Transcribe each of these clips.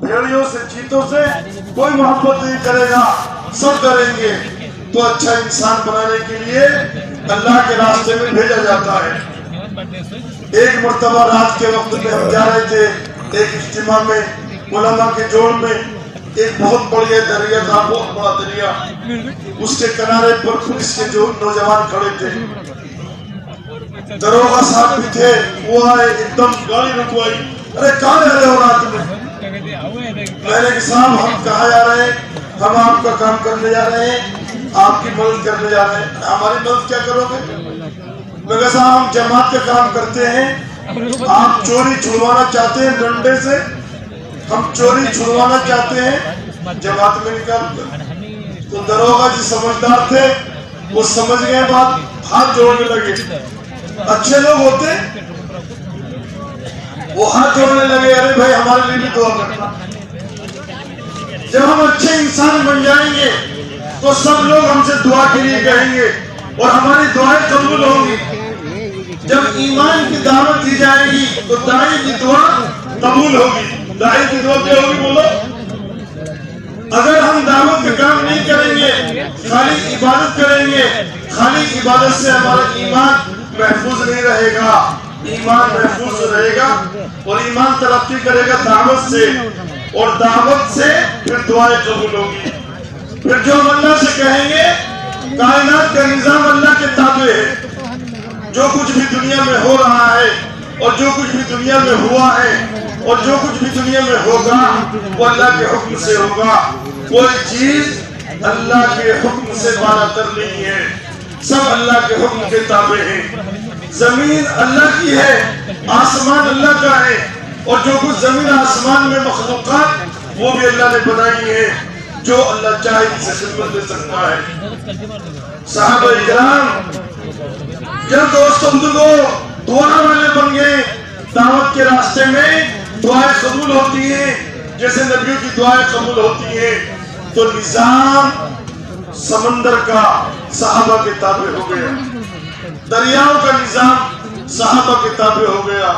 بھیڑیوں سے چیتوں سے کوئی محبت نہیں کرے گا، سب کریں گے۔ تو اچھا انسان بنانے کے لیے اللہ کے راستے میں بھیجا جاتا ہے۔ ایک مرتبہ رات کے وقت میں ہم جا رہے تھے ایک اجتماع میں، علماء کے جوڑ میں، ایک بہت بڑی دریا تھا، بہت بڑا دریا، اس کے کنارے پر پولیس کے جو نوجوان کھڑے تھے، دروغہ صاحب بھی تھے، وہ آئے ایک دم گاڑی رکوائی، ارے کہاں جا رہے ہو رات میں؟ میں نے کہا صاحب ہم کہاں جا رہے ہیں؟ ہم آپ کا کام کرنے جا رہے ہیں، آپ کی مدد کرنے جا رہے ہیں۔ ہماری مدد کیا کرو گے؟ میں کہا صاحب ہم جماعت کا کام کرتے ہیں، آپ چوری چھڑوانا چاہتے ہیں ڈنڈے سے، ہم چوری چھڑوانا چاہتے ہیں، جماعت میں نکال کر۔ تو دروغہ جی سمجھدار تھے، وہ سمجھ گئے بات، ہاتھ جوڑنے لگے۔ اچھے لوگ ہوتے وہ ہاتھ جوڑنے لگے، ارے بھائی ہمارے لیے بھی دعا کرنا۔ جب ہم اچھے انسان بن جائیں گے تو سب لوگ ہم سے دعا کے لیے کہیں گے اور ہماری دعائیں قبول ہوں گی۔ جب ایمان کی دعوت دی جائے گی تو داعی کی دعا قبول ہوگی۔ داعی کی دعا کیا ہوگی بولو؟ اگر ہم دعوت کا کام نہیں کریں گے، خالی عبادت کریں گے، خالی عبادت سے ہمارا ایمان محفوظ نہیں رہے گا۔ ایمان محفوظ رہے گا اور ایمان ترقی کرے گا دعوت سے، اور دعوت سے پھر دعائیں قبول ہوگی۔ پھر جو ہم اللہ سے کہیں گے، کائنات کا نظام اللہ کے تابع ہے۔ جو کچھ بھی دنیا میں ہو رہا ہے اور جو کچھ بھی دنیا میں ہوا ہے اور جو کچھ بھی دنیا میں ہوگا وہ اللہ کے حکم سے ہوگا۔ کوئی چیز اللہ کے حکم سے بالاتر نہیں ہے، سب اللہ کے حکم کے تابع ہے۔ زمین اللہ کی ہے، آسمان اللہ کا ہے، اور جو کچھ زمین آسمان میں مخلوقات وہ بھی اللہ نے بنائی ہے، جو اللہ چاہے ان سے خدمت دے سکتا ہے۔ صحابہ کرام جب دوستوں بزرگوں دعا والے بن گئے، دعوت کے راستے میں دعائیں قبول ہوتی ہیں جیسے نبیوں کی دعائیں قبول ہوتی ہیں، تو نظام سمندر کا صحابہ کے تابع ہو گیا، دریاؤں کا نظام صحابہ کے تابع ہو گیا،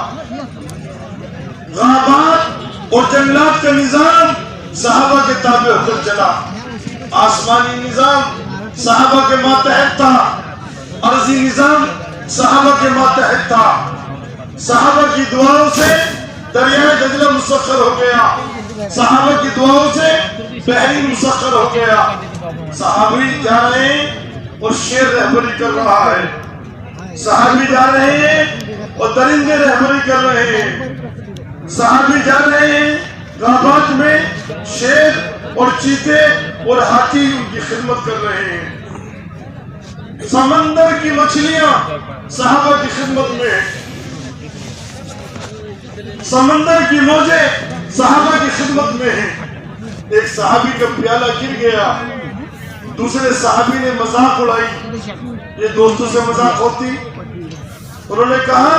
غابات اور جنگلات کا نظام صحابہ کے تابع ہو کر چلا، آسمانی نظام صحابہ کے ماتحت تھا، ارضی نظام صحابہ کے ماتحت تھا۔ صحابہ کی دعاؤں سے دریائے دجلہ مسخر ہو گیا، صحابہ کی دعاؤں سے بحری مسخر ہو گیا۔ صحابی جا رہے ہیں اور شیر رہبری کر رہا ہے، صحابی جا رہے ہیں اور درندے رہبری کر رہے ہیں، صحابی جا رہے ہیں غابات میں، شیر اور چیتے اور ہاتھی ان کی خدمت کر رہے ہیں۔ سمندر کی مچھلیاں صحابہ کی خدمت میں، سمندر کی موجیں صحابہ کی خدمت میں ہیں۔ ایک صحابی کا پیالہ گر گیا، دوسرے صحابی نے مذاق اڑائی، یہ دوستوں سے مذاق ہوتی؟ انہوں نے کہا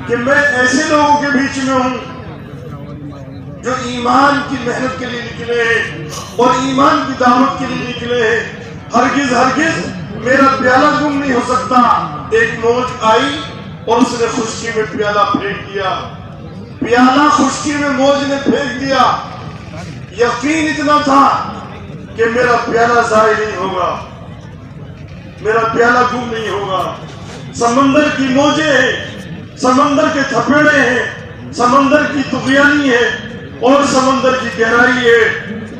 کہ میں ایسے لوگوں کے بیچ میں ہوں جو ایمان کی محنت کے لیے نکلے ہیں اور ایمان کی دعوت کے لیے نکلے ہیں، ہرگز ہرگز میرا پیالہ گم نہیں ہو سکتا۔ ایک موج آئی اور اس نے خشکی میں پیالہ پھینک دیا، پیالہ خشکی میں موج نے پھینک دیا۔ یقین اتنا تھا کہ میرا پیالہ ضائع نہیں ہوگا، میرا پیالہ گم نہیں ہوگا۔ سمندر کی موجیں ہیں، سمندر کے تھپیڑے ہیں، سمندر کی طغیانی ہے اور سمندر کی گہرائی ہے،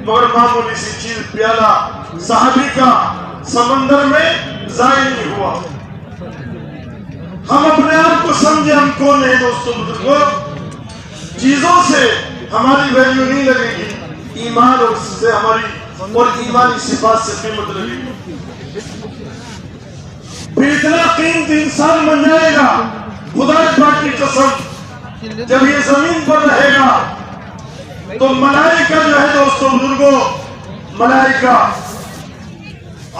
مگر معمولی سی چیز پیالہ صحابی کا سمندر میں ضائع نہیں ہوا۔ ہم اپنے آپ کو سمجھے ہم کون ہیں دوستوں بزرگوں، چیزوں سے ہماری ویلیو نہیں لگے گی، ایمان اور سے ہماری اور ایمانی صفات سے قیمت لگے گی۔ پھر اتنا قیمتی انسان بن جائے گا، خدا پاک کی قسم، جب یہ زمین پر رہے گا تو ملائکہ جو ہے دوستوں بزرگوں، ملائکہ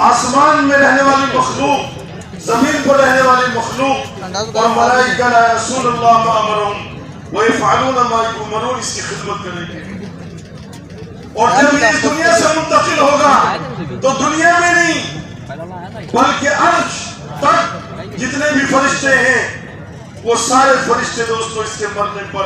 آسمان میں رہنے والی مخلوق، زمین پر رہنے والی مخلوق، اور ملائکہ لا یعصون اللہ ما امرهم ویفعلون ما یؤمرون، اس کی خدمت کریں گے۔ اور جب یہ اس دنیا سے منتقل ہوگا تو دنیا میں نہیں بلکہ عرش تک جتنے بھی فرشتے ہیں وہ سارے فرشتے دوستوں اس کے مرنے پر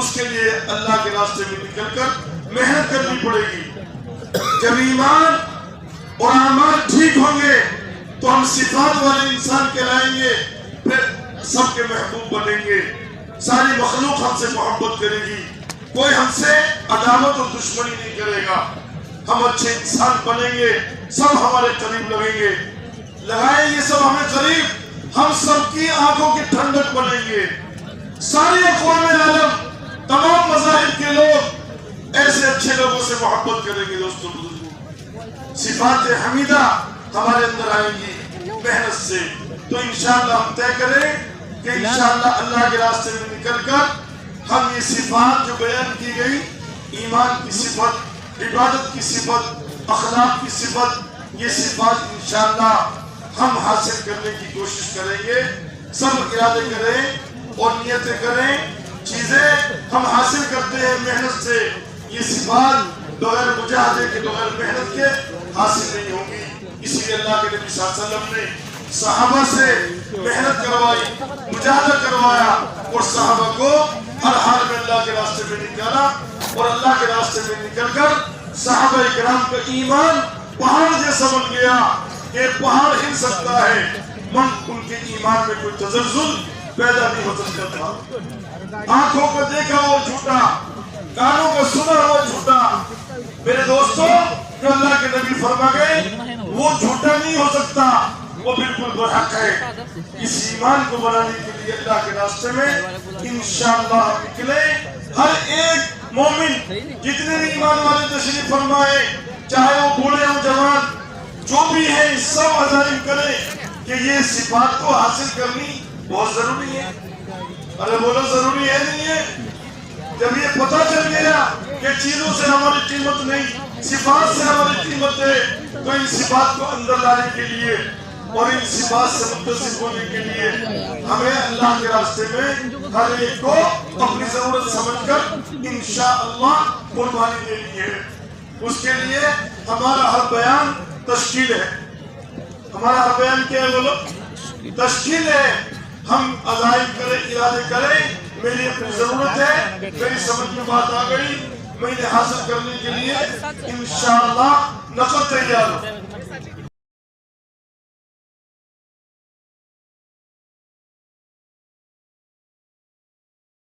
اس کے لیے اللہ کے راستے میں نکل کر محنت کرنی پڑے گی۔ جب ایمان اور اعمال ٹھیک ہوں گے تو ہم صفات والے انسان کہلائیں گے، پھر سب کے محبوب بنیں گے، ساری مخلوق ہم سے محبت کرے گی، کوئی ہم سے عداوت اور دشمنی نہیں کرے گا، ہم اچھے انسان بنیں گے، سب ہمارے قریب لگیں گے، لگائیں گے سب ہمیں قریب، ہم سب کی آنکھوں کی ٹھنڈک بنیں گے۔ ساری اقوام عالم، تمام مذاہب کے لوگ ایسے اچھے لوگوں سے محبت کریں گے۔ دوستوں بزرگوں، صفات حمیدہ ہمارے اندر آئیں گی محنت سے، تو انشاءاللہ ہم طے کریں کہ انشاءاللہ اللہ کے راستے میں نکل کر ہم یہ صفات جو بیان کی گئی، ایمان کی صفت، عبادت کی صفت، اخلاق کی صفت، یہ صفات انشاءاللہ ہم حاصل کرنے کی کوشش کریں گے۔ سب ارادے کریں اور نیتیں کریں، چیزیں ہم حاصل کرتے ہیں محنت سے، یہ صفات بغیر مجاہدے کے، بغیر محنت کے حاصل نہیں ہوں گی۔ اسی لیے اللہ کے نبی صلی اللہ علیہ وسلم نے صحابہ سے محنت کروائی، مجاہدہ کروایا، اور صحابہ کو ہر حال میں اللہ کے راستے میں نکالا، اور اللہ کے راستے میں نکل کر صحابہ کرام کا ایمان پہاڑ جیسا بن گیا کہ پہاڑ ہل سکتا ہے، ان کے ایمان میں کوئی تزلزل پیدا نہیں ہو سکتا تھا۔ آنکھوں کو دیکھا وہ جھوٹا، کانوں کو سنا وہ جھوٹا، میرے دوستوں جو اللہ کے نبی فرما گئے وہ جھوٹا نہیں ہو سکتا، وہ بالکل برحق ہے۔ اس ایمان کو بنانے کے لیے اللہ کے راستے میں انشاءاللہ ہم نکلے۔ ہر ایک مومن جتنے بھی ایمان والے تشریف فرمائے، چاہے وہ بوڑھے ہوں جوان، جو بھی ہیں، سب عزائم کریں کہ یہ صفات کو حاصل کرنی بہت ضروری ہے۔ ارے بولو ضروری ہے نہیں ہے؟ جب یہ پتہ چل گیا کہ چیزوں سے ہماری قیمت نہیں، صفات سے ہماری قیمت ہے، تو ان صفات کو اندر لانے کے لیے اور ان صفات سے متصف ہونے کے لیے ہمیں اللہ کے راستے میں ہر ایک کو اپنی ضرورت سمجھ کر انشاءاللہ قربانی دینی ہے۔ اس کے لیے ہمارا ہر بیان تشکیل ہے۔ ہمارا ہر بیان کیا ہے بولو؟ تشکیل ہے۔ ہم عزائم کریں، ارادے کریں، میری اپنی ضرورت ہے، میری سمجھ میں بات آ گئی، میں انہیں حاصل کرنے کے لیے انشاءاللہ نقد تیار ہوں۔